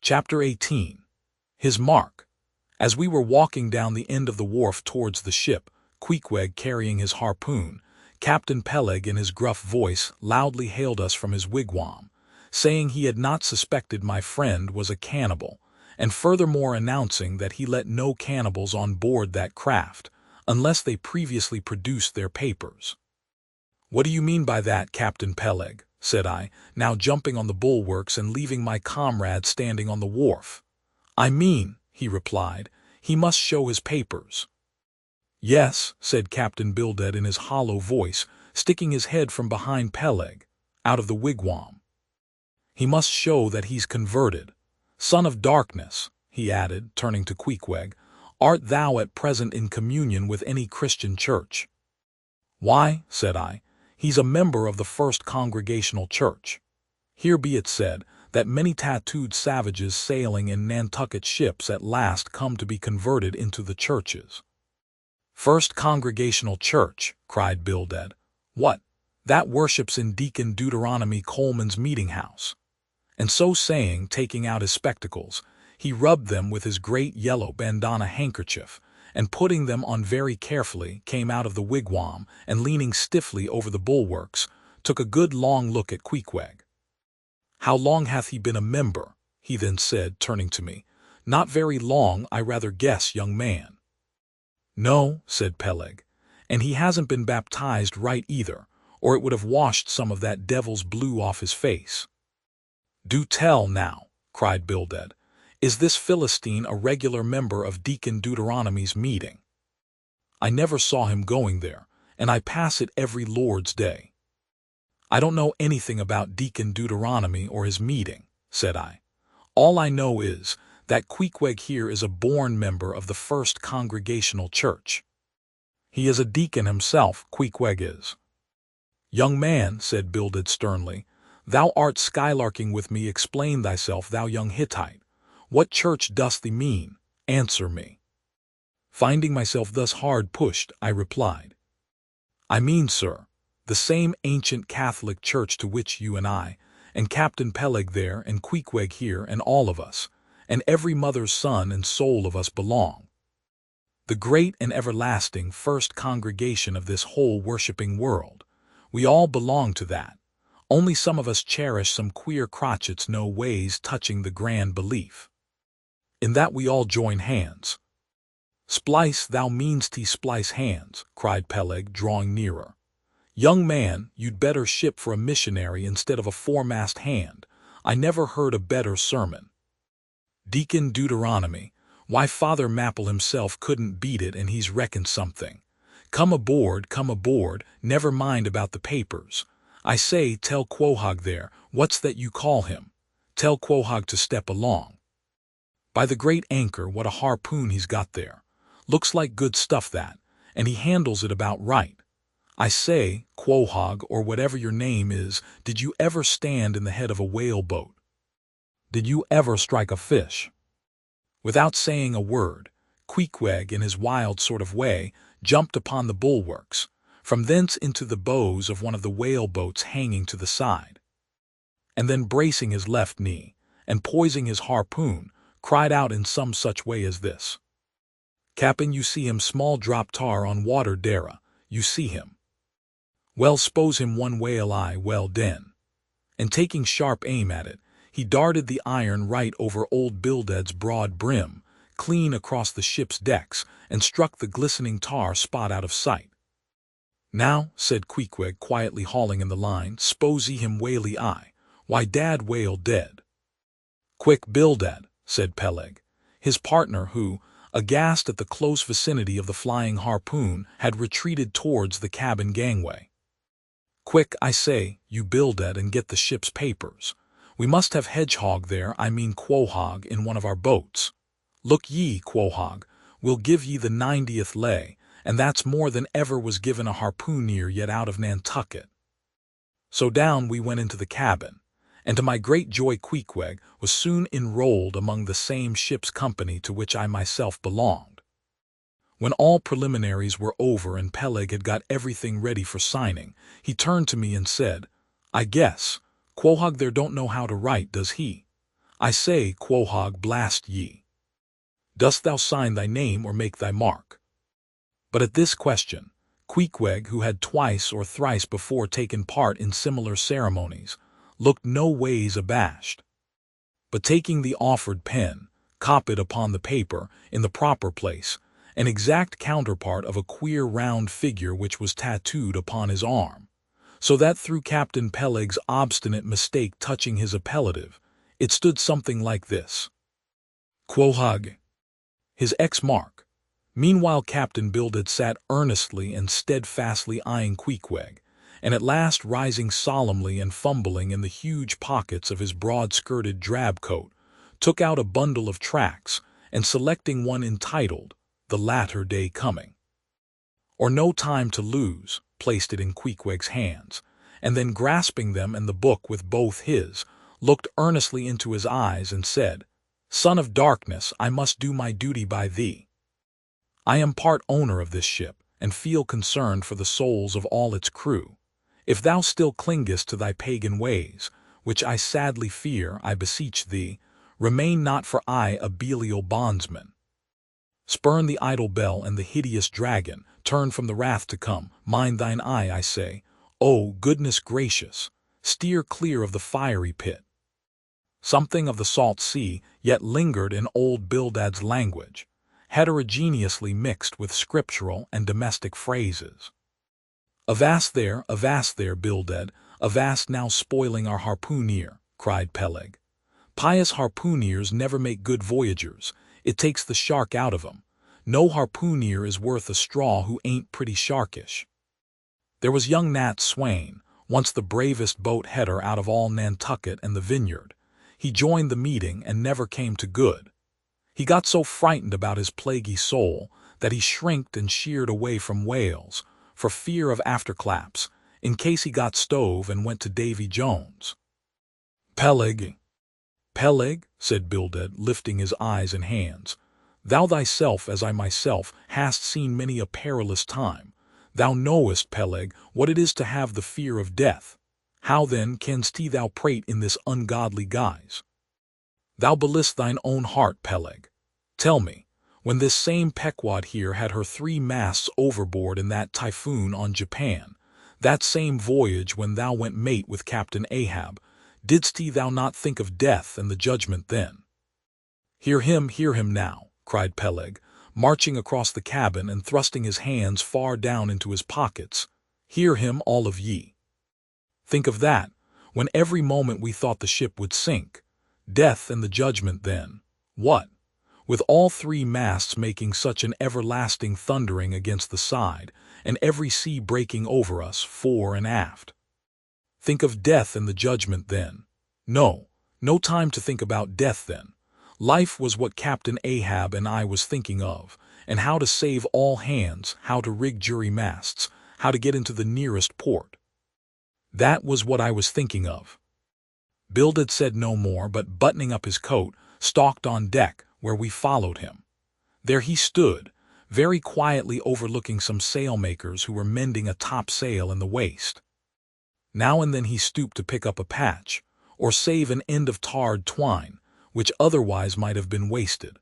Chapter 18. His Mark. As we were walking down the end of the wharf towards the ship, Queequeg carrying his harpoon, Captain Peleg in his gruff voice loudly hailed us from his wigwam, saying he had not suspected my friend was a cannibal, and furthermore announcing that he let no cannibals on board that craft, unless they previously produced their papers. "What do you mean by that, Captain Peleg?" said I, now jumping on the bulwarks and leaving my comrade standing on the wharf. "I mean," he replied, "he must show his papers." "Yes," said Captain Bildad in his hollow voice, sticking his head from behind Peleg, out of the wigwam. "He must show that he's converted. Son of darkness," he added, turning to Queequeg, "art thou at present in communion with any Christian church?" "Why," said I, "he's a member of the First Congregational Church. Here be it said that many tattooed savages sailing in Nantucket ships at last come to be converted into the churches." "First Congregational Church," cried Bildad. "What, that worships in Deacon Deuteronomy Coleman's meeting house?" And so saying, taking out his spectacles, he rubbed them with his great yellow bandana handkerchief, and putting them on very carefully, came out of the wigwam, and leaning stiffly over the bulwarks, took a good long look at Queequeg. "How long hath he been a member?" he then said, turning to me. "Not very long, I rather guess, young man." "No," said Peleg, "and he hasn't been baptized right either, or it would have washed some of that devil's blue off his face." "Do tell, now," cried Bildad. "Is this Philistine a regular member of Deacon Deuteronomy's meeting?" "I never saw him going there, and I pass it every Lord's Day." "I don't know anything about Deacon Deuteronomy or his meeting," said I. "All I know is that Queequeg here is a born member of the First Congregational Church. He is a deacon himself, Queequeg is." "Young man," said Bildad sternly, "thou art skylarking with me. Explain thyself, thou young Hittite. What church dost thee mean? Answer me." Finding myself thus hard pushed, I replied, "I mean, sir, the same ancient Catholic church to which you and I, and Captain Peleg there, and Queequeg here, and all of us, and every mother's son and soul of us belong. The great and everlasting First Congregation of this whole worshipping world. We all belong to that. Only some of us cherish some queer crotchets no ways touching the grand belief. In that we all join hands." "Splice, thou meanst splice hands," cried Peleg, drawing nearer. "Young man, you'd better ship for a missionary instead of a foremast hand. I never heard a better sermon. Deacon Deuteronomy, why Father Mapple himself couldn't beat it, and he's reckoned something. Come aboard, never mind about the papers. I say, tell Quohog there, what's that you call him? Tell Quohog to step along. By the great anchor, what a harpoon he's got there. Looks like good stuff that, and he handles it about right. I say, Quohog, or whatever your name is, did you ever stand in the head of a whale boat? Did you ever strike a fish?" Without saying a word, Queequeg, in his wild sort of way, jumped upon the bulwarks, from thence into the bows of one of the whale boats hanging to the side, and then bracing his left knee, and poising his harpoon, cried out in some such way as this: "Cap'n, you see him small drop tar on water dara, you see him. Well, s'pose him one whale eye, well den." And taking sharp aim at it, he darted the iron right over old Bildad's broad brim, clean across the ship's decks, and struck the glistening tar spot out of sight. "Now," said Queequeg, quietly hauling in the line, "s'pose ye him whaley eye, why dad whale dead." "Quick, Bildad," said Peleg, his partner, who, aghast at the close vicinity of the flying harpoon, had retreated towards the cabin gangway. "Quick, I say, you Bildad, and get the ship's papers. We must have Hedgehog there, I mean Quohog, in one of our boats. Look ye, Quohog, we'll give ye the 90th lay, and that's more than ever was given a harpooneer yet out of Nantucket." So down we went into the cabin, and to my great joy Queequeg was soon enrolled among the same ship's company to which I myself belonged. When all preliminaries were over and Peleg had got everything ready for signing, he turned to me and said, "I guess Quohog there don't know how to write, does he? I say, quohog, blast ye. Dost thou sign thy name or make thy mark? But at this question, Queequeg, who had twice or thrice before taken part in similar ceremonies, looked no ways abashed. But taking the offered pen, copied upon the paper, in the proper place, an exact counterpart of a queer round figure which was tattooed upon his arm, so that through Captain Peleg's obstinate mistake touching his appellative, it stood something like this: Quohog, his X-mark. Meanwhile Captain Bildad sat earnestly and steadfastly eyeing Queequeg, and at last rising solemnly and fumbling in the huge pockets of his broad-skirted drab coat, took out a bundle of tracts, and selecting one entitled, The Latter Day Coming, or No Time to Lose, placed it in Queequeg's hands, and then grasping them and the book with both his, looked earnestly into his eyes and said, Son of Darkness, I must do my duty by thee. I am part owner of this ship, and feel concerned for the souls of all its crew. If thou still clingest to thy pagan ways, which I sadly fear, I beseech thee, remain not for aye a Belial bondsman. Spurn the idle bell and the hideous dragon, turn from the wrath to come, mind thine eye, I say. O goodness gracious, steer clear of the fiery pit. Something of the salt sea yet lingered in old Bildad's language, heterogeneously mixed with scriptural and domestic phrases. Avast there, Bildad, avast now spoiling our harpooneer, cried Peleg. Pious harpooneers never make good voyagers, it takes the shark out of 'em. No harpooneer is worth a straw who ain't pretty sharkish. There was young Nat Swain, once the bravest boat header out of all Nantucket and the Vineyard. He joined the meeting and never came to good. He got so frightened about his plaguey soul that he shrinked and sheered away from whales, for fear of afterclaps, in case he got stove and went to Davy Jones. Peleg, said Bildad, lifting his eyes and hands, thou thyself, as I myself, hast seen many a perilous time. Thou knowest, Peleg, what it is to have the fear of death. How then canst thou prate in this ungodly guise? Thou beliest thine own heart, Peleg. Tell me, when this same Pequod here had her 3 masts overboard in that typhoon on Japan, that same voyage when thou went mate with Captain Ahab, didst thou not think of death and the judgment then? Hear him now, cried Peleg, marching across the cabin and thrusting his hands far down into his pockets. Hear him, all of ye. Think of that, when every moment we thought the ship would sink. Death and the judgment then. What? With all 3 masts making such an everlasting thundering against the side, and every sea breaking over us, fore and aft. Think of death and the judgment then. No time to think about death then. Life was what Captain Ahab and I was thinking of, and how to save all hands, how to rig jury masts, how to get into the nearest port. That was what I was thinking of. Bildad said no more, but buttoning up his coat, stalked on deck, where we followed him. There he stood, very quietly overlooking some sailmakers who were mending a topsail in the waist. Now and then he stooped to pick up a patch, or save an end of tarred twine, which otherwise might have been wasted.